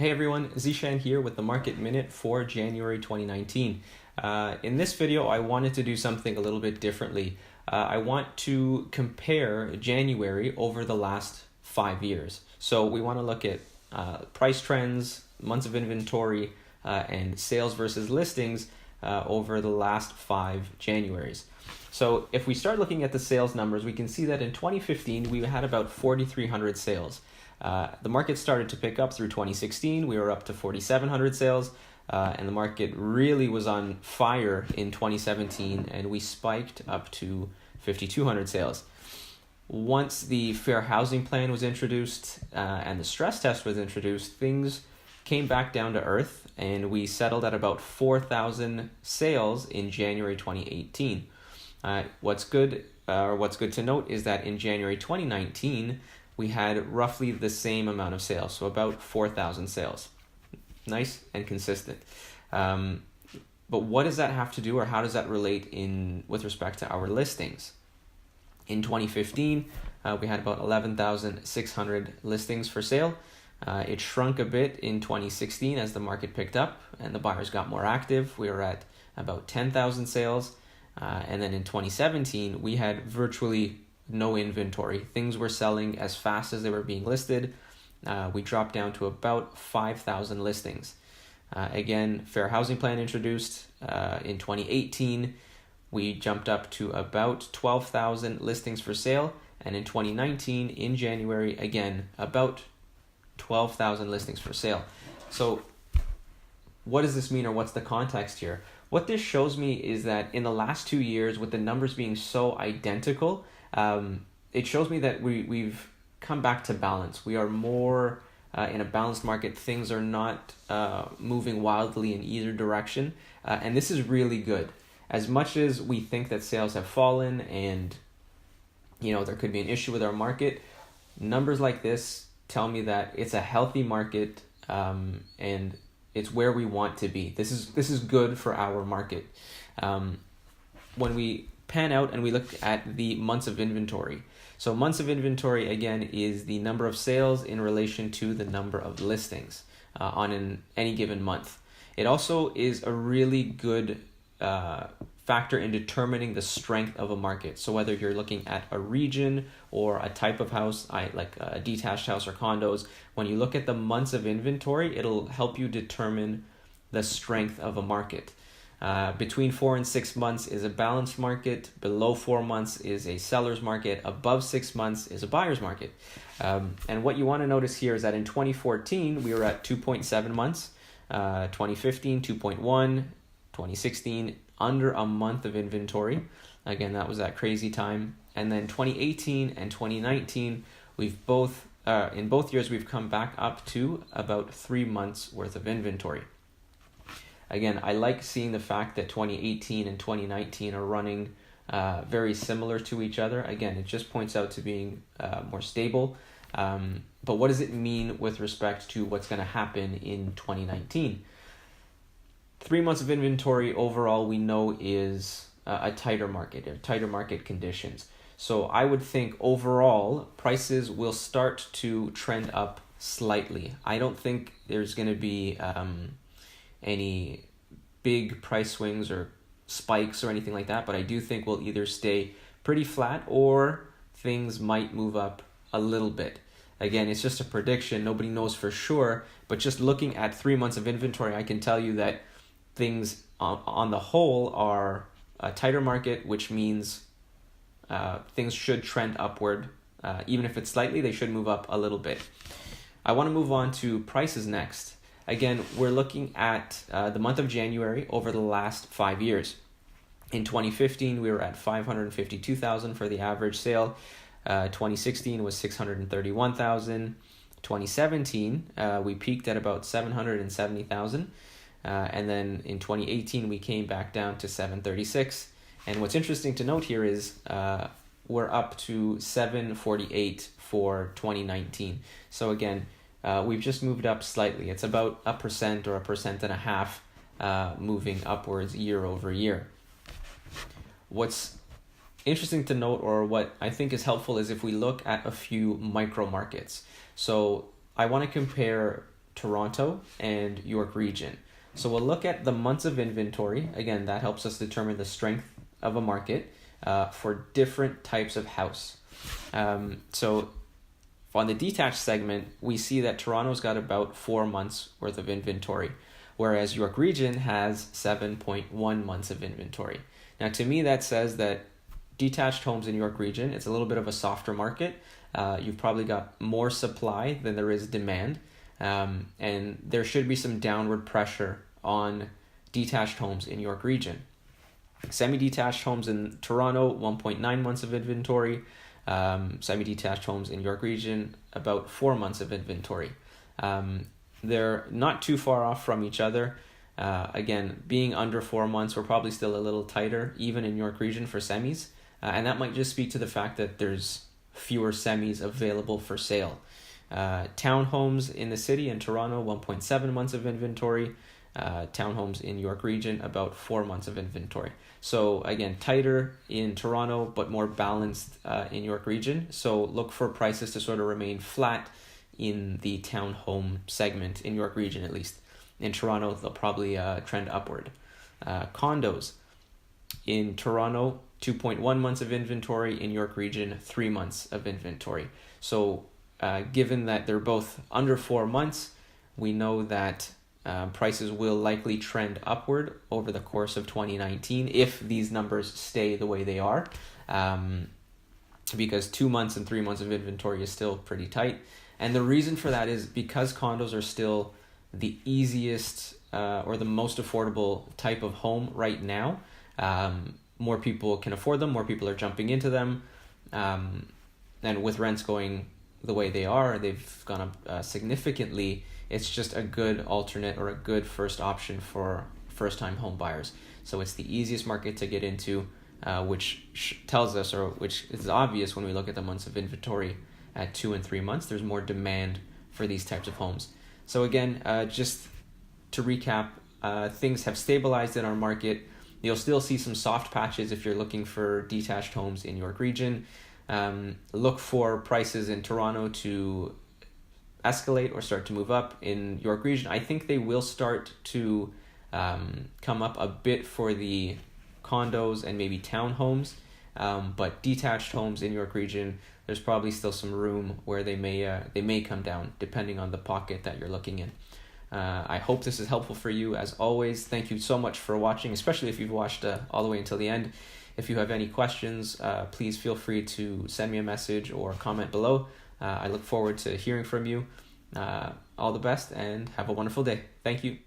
Hey everyone, Zishan here with the Market Minute for January 2019. In this video, I wanted to do something a little bit differently. I want to compare January over the last 5 years. So we want to look at price trends, months of inventory, and sales versus listings over the last 5 Januaries. So if we start looking at the sales numbers, we can see that in 2015, we had about 4,300 sales. The market started to pick up through 2016. We were up to 4,700 sales, and the market really was on fire in 2017, and we spiked up to 5,200 sales. Once the Fair Housing Plan was introduced and the stress test was introduced, things came back down to earth, and we settled at about 4,000 sales in January 2018. What's good to note is that in January 2019, we had roughly the same amount of sales, so about 4,000 sales. Nice and consistent. But what does that have to do, or how does that relate with respect to our listings? In 2015, we had about 11,600 listings for sale. It shrunk a bit in 2016 as the market picked up and the buyers got more active. We were at about 10,000 sales. And then in 2017, we had virtually no inventory. Things were selling as fast as they were being listed. We dropped down to about 5,000 listings. Again, Fair Housing Plan introduced in 2018. We jumped up to about 12,000 listings for sale. And in 2019, in January, again, about 12,000 listings for sale. So what does this mean, or what's the context here? What this shows me is that in the last 2 years, with the numbers being so identical, it shows me that we've come back to balance. We are more in a balanced market. Things are not moving wildly in either direction. And this is really good. As much as we think that sales have fallen and there could be an issue with our market, numbers like this tell me that it's a healthy market and it's where we want to be. This is good for our market. When we pan out and we look at the months of inventory. So months of inventory, again, is the number of sales in relation to the number of listings on any given month. It also is a really good factor in determining the strength of a market. So whether you're looking at a region or a type of house, like a detached house or condos, when you look at the months of inventory, it'll help you determine the strength of a market. Between 4 and 6 months is a balanced market. Below 4 months is a seller's market. Above 6 months is a buyer's market. And what you want to notice here is that in 2014, we were at 2.7 months. 2015, 2.1. 2016, under a month of inventory. Again, that was that crazy time. And then 2018 and 2019, in both years, we've come back up to about 3 months worth of inventory. Again, I like seeing the fact that 2018 and 2019 are running very similar to each other. Again, it just points out to being more stable. But what does it mean with respect to what's going to happen in 2019? 3 months of inventory overall we know is a tighter market conditions. So I would think overall prices will start to trend up slightly. I don't think there's going to be any big price swings or spikes or anything like that, but I do think we'll either stay pretty flat or things might move up a little bit. Again, it's just a prediction. Nobody knows for sure, but just looking at 3 months of inventory, I can tell you that things on the whole are a tighter market, which means things should trend upward. Even if it's slightly, they should move up a little bit. I want to move on to prices next. Again, we're looking at the month of January over the last 5 years. In 2015, we were at 552,000 for the average sale. 2016 was 631,000. 2017, we peaked at about 770,000. And then in 2018, we came back down to 736. And what's interesting to note here is we're up to 748 for 2019. So again, we've just moved up slightly. It's about 1% or 1.5% moving upwards year over year. What's interesting to note, or what I think is helpful, is if we look at a few micro markets. So I want to compare Toronto, and York Region. So we'll look at the months of inventory. Again, that helps us determine the strength of a market for different types of house. So on the detached segment, we see that Toronto's got about 4 months worth of inventory, whereas York Region has 7.1 months of inventory. Now, to me, that says that detached homes in York Region, it's a little bit of a softer market. You've probably got more supply than there is demand, and there should be some downward pressure on detached homes in York Region. Semi-detached homes in Toronto, 1.9 months of inventory. Semi-detached homes in York Region, about 4 months of inventory. They're not too far off from each other. Again, being under 4 months, we're probably still a little tighter, even in York Region for semis. And that might just speak to the fact that there's fewer semis available for sale. Townhomes in the city in Toronto, 1.7 months of inventory. Townhomes in York Region, about 4 months of inventory. So again, tighter in Toronto, but more balanced in York Region. So look for prices to sort of remain flat in the townhome segment in York Region, at least. In Toronto, they'll probably trend upward. Condos in Toronto, 2.1 months of inventory. In York Region, 3 months of inventory. So given that they're both under 4 months, we know that prices will likely trend upward over the course of 2019 if these numbers stay the way they are, because 2 months and 3 months of inventory is still pretty tight. And the reason for that is because condos are still the easiest or the most affordable type of home right now. More people can afford them, more people are jumping into them, and with rents going the way they are, they've gone up significantly. It's just a good alternate or a good first option for first-time home buyers. So it's the easiest market to get into, which tells us, or which is obvious when we look at the months of inventory at 2 and 3 months. There's more demand for these types of homes. So again, just to recap, things have stabilized in our market. You'll still see some soft patches if you're looking for detached homes in York Region. Look for prices in Toronto to escalate or start to move up. In York Region, I think they will start to come up a bit for the condos and maybe townhomes, but detached homes in York Region, there's probably still some room where they may come down depending on the pocket that you're looking in. I hope this is helpful for you. As always, thank you so much for watching, especially if you've watched all the way until the end. If you have any questions, please feel free to send me a message or comment below. I look forward to hearing from you. All the best and have a wonderful day. Thank you.